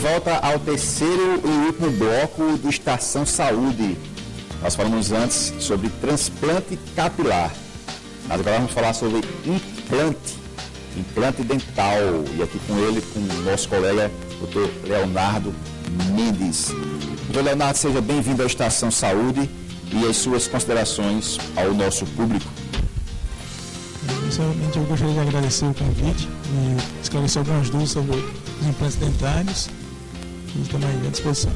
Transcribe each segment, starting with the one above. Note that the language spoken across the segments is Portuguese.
volta ao terceiro e último bloco do Estação Saúde. Nós falamos antes sobre transplante capilar. Mas agora vamos falar sobre implante dental. E aqui com ele, com o nosso colega, Dr. Leonardo Mendes. Dr. Leonardo, seja bem-vindo à Estação Saúde e as suas considerações ao nosso público. Inicialmente, eu gostaria de agradecer o convite e esclarecer algumas dúvidas sobre os implantes dentários e estamos aí à disposição.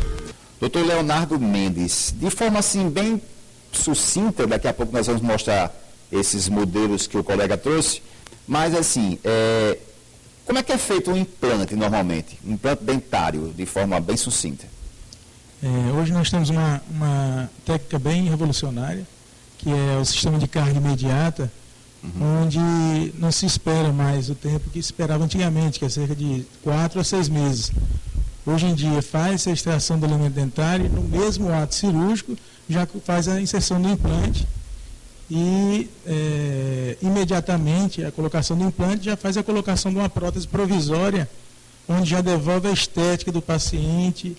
Dr. Leonardo Mendes, de forma assim bem sucinta, daqui a pouco nós vamos mostrar esses modelos que o colega trouxe, mas assim, como é que é feito um implante normalmente? Um implante dentário, de forma bem sucinta. Hoje nós temos uma técnica bem revolucionária, que é o sistema de carga imediata, onde não se espera mais o tempo que se esperava antigamente, que é cerca de 4 a 6 meses. Hoje em dia faz a extração do elemento dentário e no mesmo ato cirúrgico já faz a inserção do implante e imediatamente a colocação do implante já faz a colocação de uma prótese provisória, onde já devolve a estética do paciente,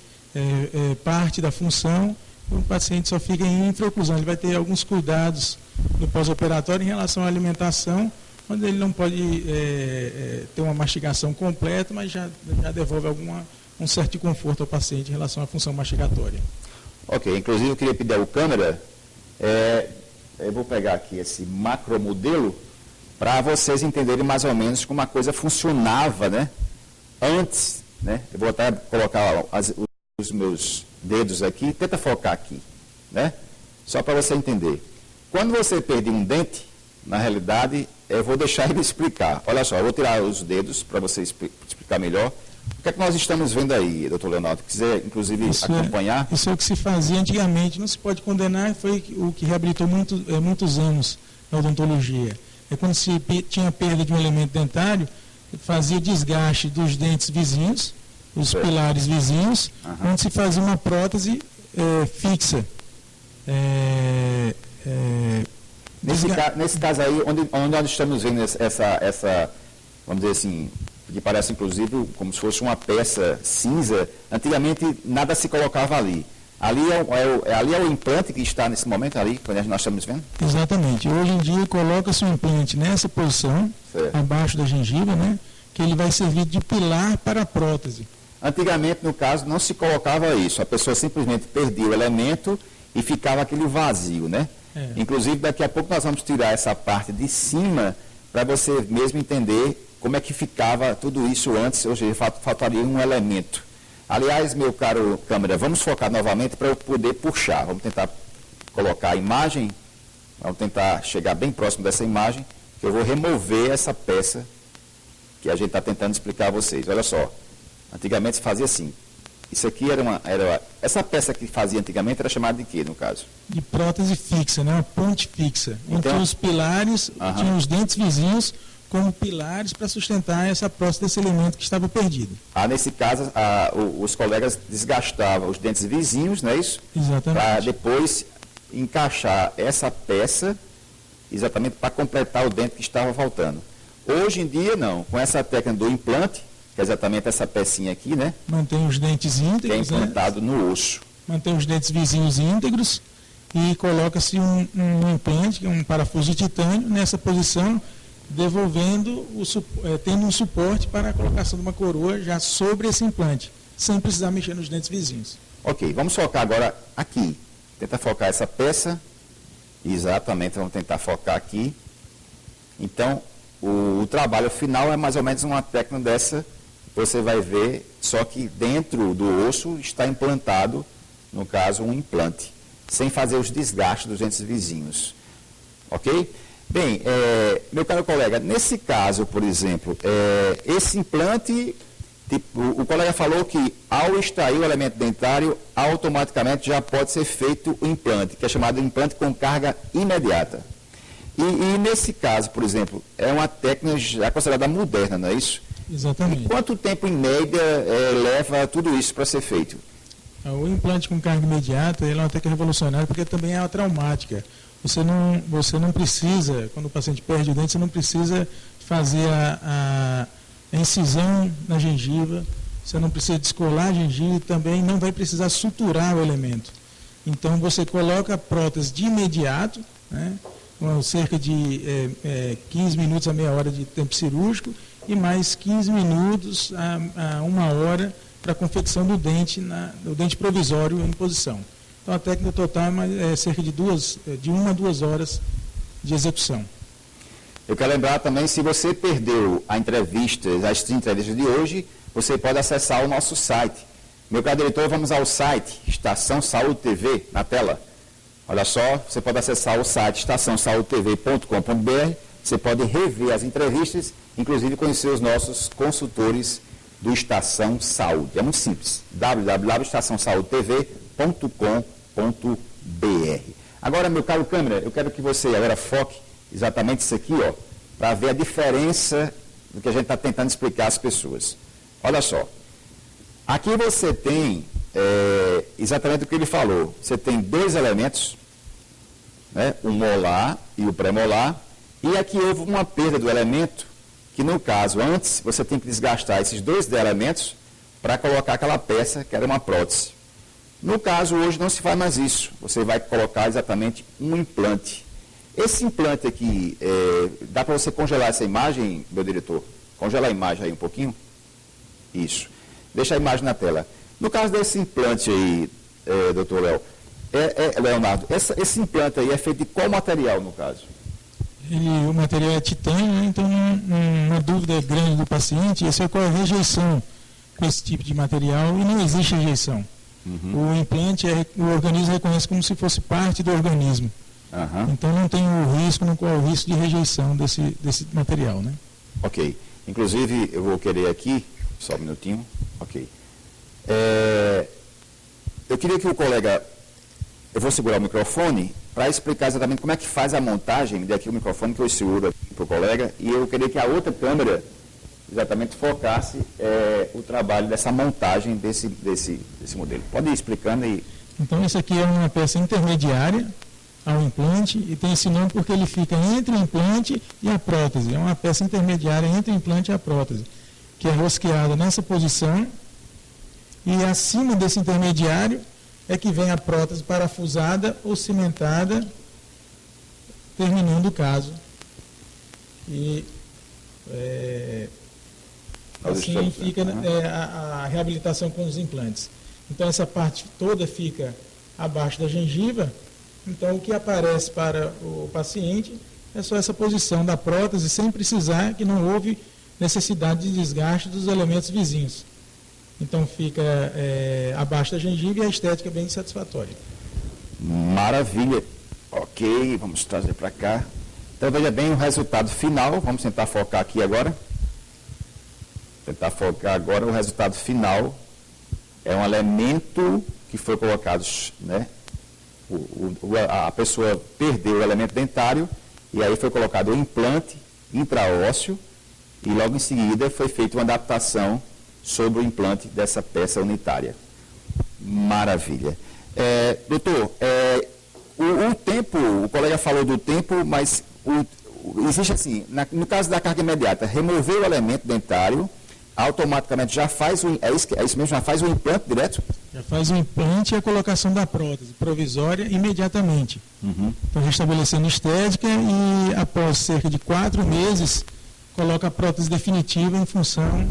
parte da função. O paciente só fica em intraoclusão, ele vai ter alguns cuidados no pós-operatório em relação à alimentação, onde ele não pode ter uma mastigação completa, mas já devolve um certo conforto ao paciente em relação à função mastigatória. Ok, inclusive eu queria pedir ao câmera, eu vou pegar aqui esse macromodelo para vocês entenderem mais ou menos como a coisa funcionava, né? Antes, né? Eu vou até colocar os meus dedos aqui, tenta focar aqui, né? Só para você entender. Quando você perde um dente, na realidade, eu vou deixar ele explicar. Olha só, eu vou tirar os dedos para você explicar melhor. O que é que nós estamos vendo aí, doutor Leonardo? Quiser, inclusive, acompanhar? Isso é o que se fazia antigamente. Não se pode condenar, foi o que reabilitou muitos anos na odontologia. É quando se tinha perda de um elemento dentário, fazia desgaste dos dentes vizinhos, os pilares vizinhos, onde se fazia uma prótese fixa. Nesse caso aí, onde nós estamos vendo essa, vamos dizer assim, que parece inclusive como se fosse uma peça cinza, antigamente nada se colocava ali. Ali é o implante que está nesse momento ali, quando nós estamos vendo? Exatamente. Hoje em dia coloca-se um implante nessa posição, abaixo da gengiva, né, que ele vai servir de pilar para a prótese. Antigamente, no caso, não se colocava isso. A pessoa simplesmente perdia o elemento e ficava aquele vazio, né? Inclusive, daqui a pouco nós vamos tirar essa parte de cima para você mesmo entender como é que ficava tudo isso antes, ou seja, faltaria um elemento. Aliás, meu caro câmera, vamos focar novamente para eu poder puxar. Vamos tentar colocar a imagem, vamos tentar chegar bem próximo dessa imagem, que eu vou remover essa peça que a gente está tentando explicar a vocês. Olha só, antigamente se fazia assim. Isso aqui essa peça que fazia antigamente era chamada de quê, no caso? De prótese fixa, né? Uma ponte fixa. Então, onde os pilares, tinham os dentes vizinhos como pilares para sustentar essa prótese desse elemento que estava perdido. Nesse caso, os colegas desgastavam os dentes vizinhos, não é isso? Exatamente. Para depois encaixar essa peça, exatamente para completar o dente que estava faltando. Hoje em dia, não. Com essa técnica do implante, que é exatamente essa pecinha aqui, né? Mantém os dentes íntegros, que é implantado no osso. Mantém os dentes vizinhos íntegros e coloca-se um implante, um parafuso de titânio, nessa posição, devolvendo, tendo um suporte para a colocação de uma coroa já sobre esse implante, sem precisar mexer nos dentes vizinhos. Ok, vamos focar agora aqui. Tenta focar essa peça. Exatamente, vamos tentar focar aqui. Então, o trabalho final é mais ou menos uma técnica dessa. Você vai ver, só que dentro do osso está implantado, no caso, um implante, sem fazer os desgastes dos dentes vizinhos. Ok? Bem, meu caro colega, nesse caso, por exemplo, esse implante, o colega falou que ao extrair o elemento dentário, automaticamente já pode ser feito o implante, que é chamado de implante com carga imediata. E nesse caso, por exemplo, é uma técnica já considerada moderna, não é isso? Exatamente. E quanto tempo, em média, leva tudo isso para ser feito? O implante com carga imediata é uma técnica revolucionária porque também é traumática. Você não precisa, quando o paciente perde o dente, você não precisa fazer a incisão na gengiva, você não precisa descolar a gengiva e também não vai precisar suturar o elemento. Então, você coloca a prótese de imediato, né, com cerca de 15 minutos a meia hora de tempo cirúrgico e mais 15 minutos a uma hora para a confecção do dente provisório em posição. Então, a técnica total é cerca de 1 a 2 horas de execução. Eu quero lembrar também, se você perdeu as entrevistas de hoje, você pode acessar o nosso site. Meu caro diretor, vamos ao site Estação Saúde TV, na tela. Olha só, você pode acessar o site estaçãosaudetv.com.br, você pode rever as entrevistas, inclusive conhecer os nossos consultores do Estação Saúde. É muito simples, www.estaçãosaudetv.com.br. Agora, meu caro câmera, eu quero que você agora foque exatamente isso aqui, ó, para ver a diferença do que a gente está tentando explicar às pessoas. Olha só, aqui você tem exatamente o que ele falou. Você tem 2 elementos, né, o molar e o pré-molar, e aqui houve uma perda do elemento, que no caso, antes, você tem que desgastar esses 2 elementos para colocar aquela peça que era uma prótese. No caso, hoje não se faz mais isso. Você vai colocar exatamente um implante. Esse implante aqui, dá para você congelar essa imagem, meu diretor? Congela a imagem aí um pouquinho. Isso. Deixa a imagem na tela. No caso desse implante aí, doutor Leonardo, esse implante aí é feito de qual material, no caso? O material é titânio, né? Então uma dúvida grande do paciente é se ocorre rejeição com esse tipo de material, e não existe rejeição. O implante, o organismo reconhece como se fosse parte do organismo. Então não tem o risco de rejeição desse material, né? Ok. Inclusive, eu vou querer aqui, só um minutinho, ok. Eu queria que o colega, eu vou segurar o microfone para explicar exatamente como é que faz a montagem. Me dê aqui o microfone que eu seguro para o colega, e eu queria que a outra câmera exatamente focasse o trabalho dessa montagem desse modelo. Pode ir explicando aí. Então, essa aqui é uma peça intermediária ao implante, e tem esse nome porque ele fica entre o implante e a prótese. É uma peça intermediária entre o implante e a prótese, que é rosqueada nessa posição, e acima desse intermediário é que vem a prótese parafusada ou cimentada, terminando o caso. E assim fica a reabilitação com os implantes. Então, essa parte toda fica abaixo da gengiva. Então, o que aparece para o paciente é só essa posição da prótese, sem precisar, que não houve necessidade de desgaste dos elementos vizinhos. Então, fica abaixo da gengiva, e a estética é bem satisfatória. Maravilha. Ok, vamos trazer para cá. Então, veja bem o resultado final. Vamos tentar focar aqui agora. O resultado final é um elemento que foi colocado, né? A pessoa perdeu o elemento dentário, e aí foi colocado o implante intraósseo, e logo em seguida foi feita uma adaptação sobre o implante dessa peça unitária. Maravilha. Doutor, o tempo, o colega falou do tempo, mas existe assim, no caso da carga imediata, remover o elemento dentário, automaticamente já faz já faz o implante direto? Já faz o implante e a colocação da prótese provisória imediatamente. Então, restabelecendo estética, e após cerca de 4 meses, coloca a prótese definitiva em função,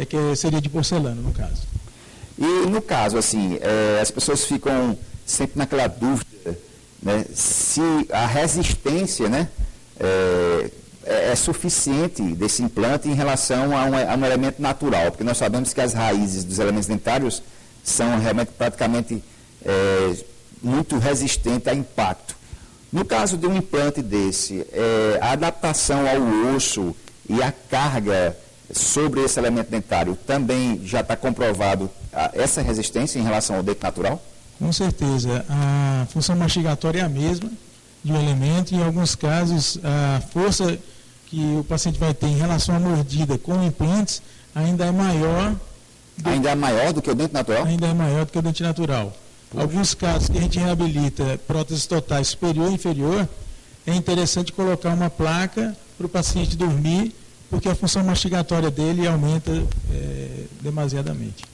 que seria de porcelana, no caso. E no caso, assim, as pessoas ficam sempre naquela dúvida, né, se a resistência, né, é suficiente desse implante em relação a um elemento natural, porque nós sabemos que as raízes dos elementos dentários são realmente praticamente muito resistentes a impacto. No caso de um implante desse, a adaptação ao osso e a carga sobre esse elemento dentário também já está comprovado essa resistência em relação ao dente natural? Com certeza. A função mastigatória é a mesma de um elemento, e em alguns casos a força que o paciente vai ter em relação à mordida com implantes ainda é maior. Ainda é maior do que o dente natural? Ainda é maior do que o dente natural. Poxa. Alguns casos que a gente reabilita próteses totais superior e inferior, é interessante colocar uma placa para o paciente dormir, porque a função mastigatória dele aumenta demasiadamente.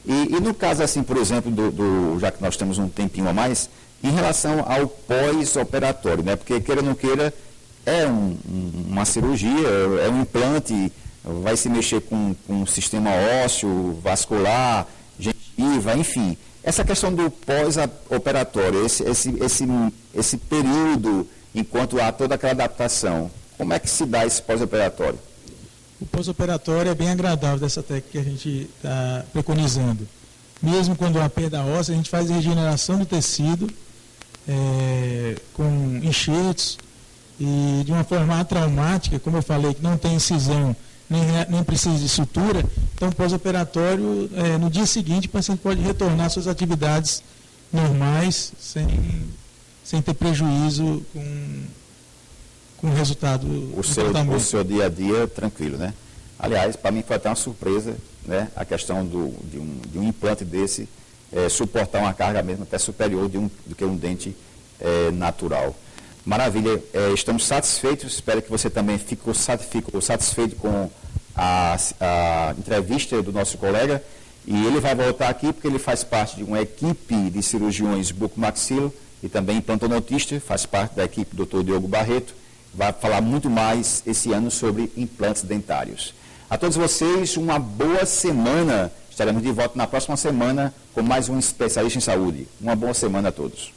E no caso, assim, por exemplo, já que nós temos um tempinho a mais, em relação ao pós-operatório, né? Porque, queira ou não queira, é uma cirurgia, é um implante, vai se mexer com o sistema ósseo, vascular, gengiva, enfim. Essa questão do pós-operatório, esse período, enquanto há toda aquela adaptação, como é que se dá esse pós-operatório? O pós-operatório é bem agradável dessa técnica que a gente está preconizando. Mesmo quando há perda óssea, a gente faz a regeneração do tecido com enxertos e de uma forma atraumática, como eu falei, que não tem incisão, nem precisa de sutura. Então, pós-operatório, no dia seguinte, o paciente pode retornar às suas atividades normais, sem ter prejuízo com o resultado do tratamento. O seu dia a dia tranquilo, né? Aliás, para mim foi até uma surpresa, né, a questão de um implante desse suportar uma carga mesmo até superior do que um dente natural. Maravilha, estamos satisfeitos, espero que você também ficou satisfeito com a entrevista do nosso colega, e ele vai voltar aqui porque ele faz parte de uma equipe de cirurgiões bucomaxilo e também implantodontista, faz parte da equipe do Dr. Diogo Barreto, vai falar muito mais esse ano sobre implantes dentários. A todos vocês, uma boa semana, estaremos de volta na próxima semana com mais um especialista em saúde. Uma boa semana a todos.